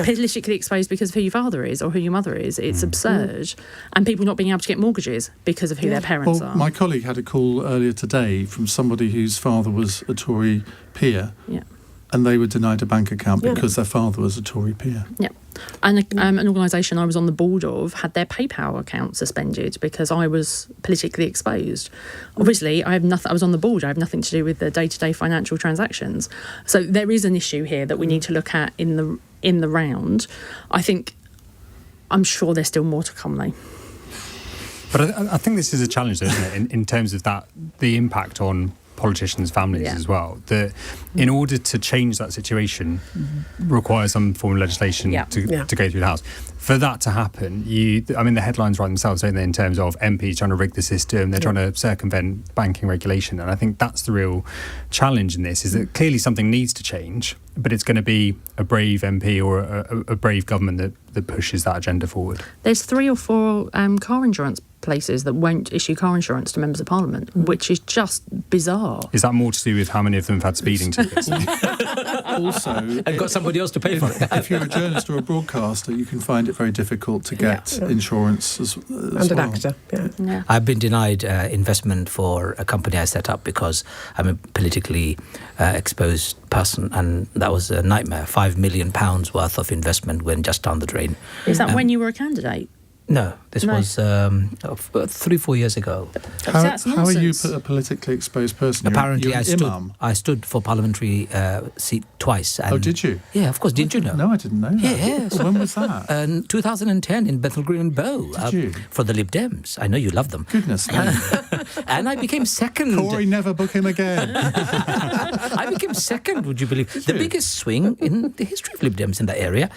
politically exposed because of who your father is or who your mother is. It's absurd. And people not being able to get mortgages because of who their parents are. My colleague had a call earlier today from somebody whose father was a Tory peer. Yeah. And they were denied a bank account because their father was a Tory peer. Yeah. And an organisation I was on the board of had their PayPal account suspended because I was politically exposed. Obviously, I was on the board. I have nothing to do with the day-to-day financial transactions. So there is an issue here that we need to look at in the round. I'm sure there's still more to come, though. But I think this is a challenge, though, isn't it, in terms of the impact on politicians' families as well, that in order to change that situation requires some form of legislation to go through the House. For that to happen, the headlines write themselves, don't they, in terms of MPs trying to rig the system, they're trying to circumvent banking regulation, and I think that's the real challenge in this, is that clearly something needs to change, but it's going to be a brave MP or a brave government that pushes that agenda forward. There's 3 or 4 car insurance places that won't issue car insurance to members of Parliament, which is just bizarre. Is that more to do with how many of them have had speeding tickets? Also, and got somebody else to pay for it. If you're a journalist or a broadcaster, you can find it very difficult to get insurance as and an actor. I've been denied investment for a company I set up because I'm a politically exposed person, and that was a nightmare. £5 million worth of investment went just down the drain. Is that when you were a candidate? No, this was 3-4 years ago. How are you a politically exposed person? Apparently, you're Imam. I stood for parliamentary seat twice. And did you? Yeah, of course. Didn't you know? No, I didn't know that. Yeah. Well, when was that? 2010 in Bethnal Green and Bow. Did you? For the Lib Dems. I know you love them. Goodness me. And I became second. Corey, never book him again. I became second, would you believe? The biggest swing in the history of Lib Dems in that area.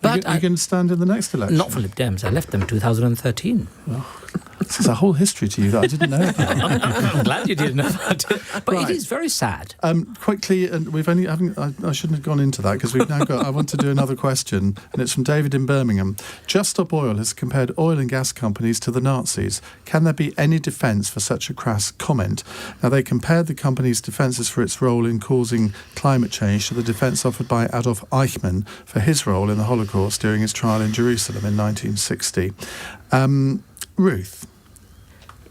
But you can stand in the next election? Not for Lib Dems. I left them in 2013. Oh, there's a whole history to you that I didn't know about. I'm glad you didn't know about it. But it is very sad. Quickly, and I shouldn't have gone into that because we've now got. I want to do another question, and it's from David in Birmingham. Just Stop Oil has compared oil and gas companies to the Nazis. Can there be any defence for such a crass comment? Now, they compared the company's defences for its role in causing climate change to the defence offered by Adolf Eichmann for his role in the Holocaust during his trial in Jerusalem in 1960. Ruth?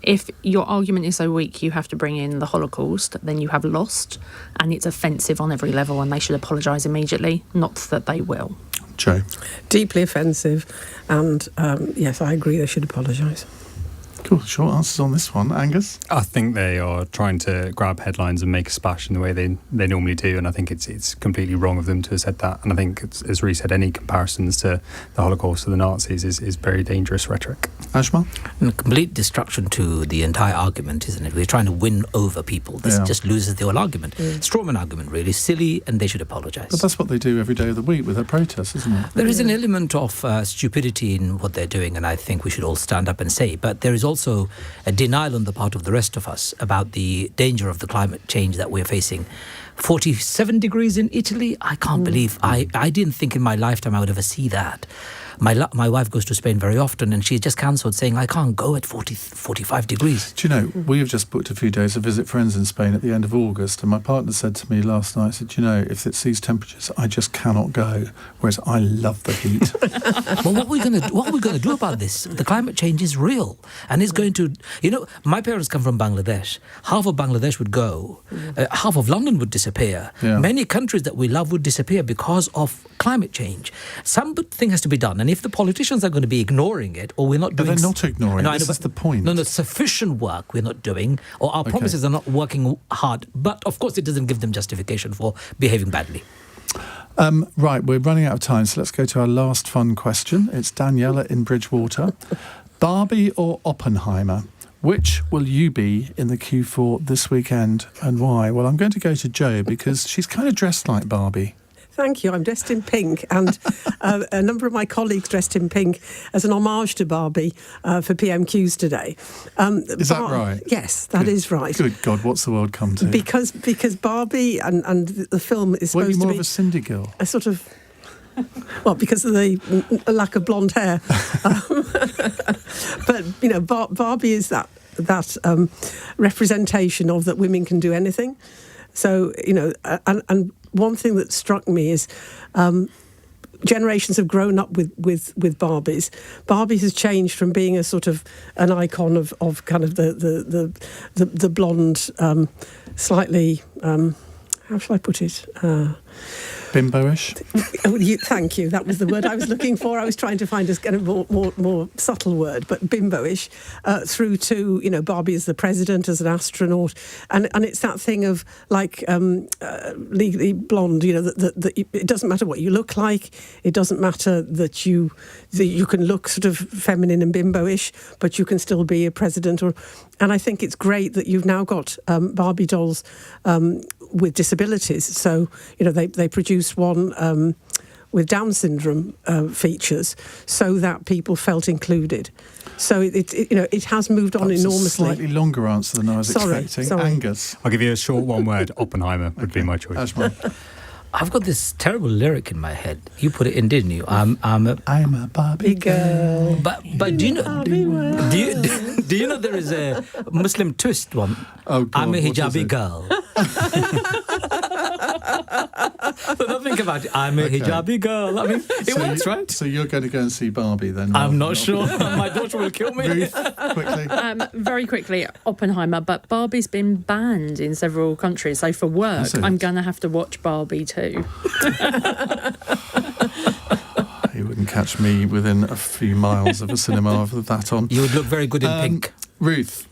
If your argument is so weak you have to bring in the Holocaust, then you have lost, and it's offensive on every level, and they should apologise immediately, not that they will. Joe? Deeply offensive, and yes, I agree they should apologise. Cool. Short answers on this one. Angus? I think they are trying to grab headlines and make a splash in the way they normally do, and I think it's completely wrong of them to have said that. And I think, as Ruth said, any comparisons to the Holocaust or the Nazis is very dangerous rhetoric. Ajmal? Complete destruction to the entire argument, isn't it? We're trying to win over people. This just loses the whole argument. Strawman argument, really. Silly, and they should apologise. But that's what they do every day of the week with their protests, isn't it? There is an element of stupidity in what they're doing, and I think we should all stand up and say. But there is also a denial on the part of the rest of us about the danger of the climate change that we're facing. 47 degrees in Italy? I can't believe. I didn't think in my lifetime I would ever see that. My wife goes to Spain very often, and she just cancelled, saying, I can't go at 45 degrees. Do you know, we have just booked a few days to visit friends in Spain at the end of August, and my partner said to me last night, said, if it's these temperatures, I just cannot go, whereas I love the heat. Well, what are we going to do about this? The climate change is real, and it's going to... my parents come from Bangladesh. Half of Bangladesh would go. Half of London would disappear. Yeah. Many countries that we love would disappear because of climate change. Something has to be done. And if the politicians are going to be ignoring it, or we're not doing... But they're not ignoring it. This is the point. No, sufficient work we're not doing, or our promises are not working hard. But, of course, it doesn't give them justification for behaving badly. Right, we're running out of time, so let's go to our last fun question. It's Daniela in Bridgewater. Barbie or Oppenheimer? Which will you be in the queue for this weekend, and why? Well, I'm going to go to Jo because she's kind of dressed like Barbie. Thank you. I'm dressed in pink, and a number of my colleagues dressed in pink as an homage to Barbie for PMQs today. Is that right? Yes, that is right. Good God, what's the world come to? Because Barbie and the film is supposed to be... more of a Cindy girl? A sort of... Well, because of the lack of blonde hair. But, Barbie is that representation of that women can do anything. So, and one thing that struck me is generations have grown up with Barbies. Barbie has changed from being a sort of an icon of kind of the blonde, slightly, how shall I put it? Bimbo-ish? Thank you. That was the word I was looking for. I was trying to find a kind of more subtle word, but bimbo-ish, through to, Barbie as the president, as an astronaut. And it's that thing of, like, Legally Blonde, that it doesn't matter what you look like. It doesn't matter that you can look sort of feminine and bimbo-ish, but you can still be a president. And I think it's great that you've now got Barbie dolls with disabilities. So, they produce one with Down syndrome features, so that people felt included. So it has moved on enormously. A slightly longer answer than I was expecting. Sorry. Angus. I'll give you a short one word. Oppenheimer would be my choice. Ajmal. I've got this terrible lyric in my head. You put it in, didn't you? I'm a Barbie girl. But do you know? Do you know there is a Muslim twist one? Oh God, I'm a hijabi girl. So now think about it. I'm a hijabi girl. I mean, it works, right? So you're going to go and see Barbie then? I'm not sure. My daughter will kill me. Ruth, quickly. Very quickly, Oppenheimer, but Barbie's been banned in several countries. So for work, I'm going to have to watch Barbie too. You wouldn't catch me within a few miles of a cinema with that on. You would look very good in pink. Ruth.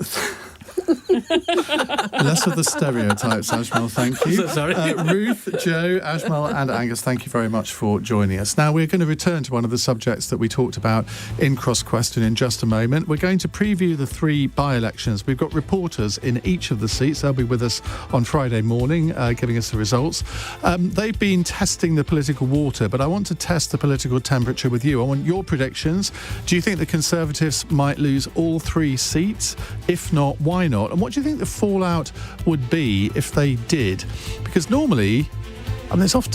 Less of the stereotypes, Ajmal, thank you. So sorry. Ruth, Jo, Ajmal and Angus, thank you very much for joining us. Now, we're going to return to one of the subjects that we talked about in Cross Question in just a moment. We're going to preview the 3 by-elections. We've got reporters in each of the seats. They'll be with us on Friday morning, giving us the results. They've been testing the political water, but I want to test the political temperature with you. I want your predictions. Do you think the Conservatives might lose all 3 seats? If not, why not? And what do you think the fallout would be if they did? Because normally, it's often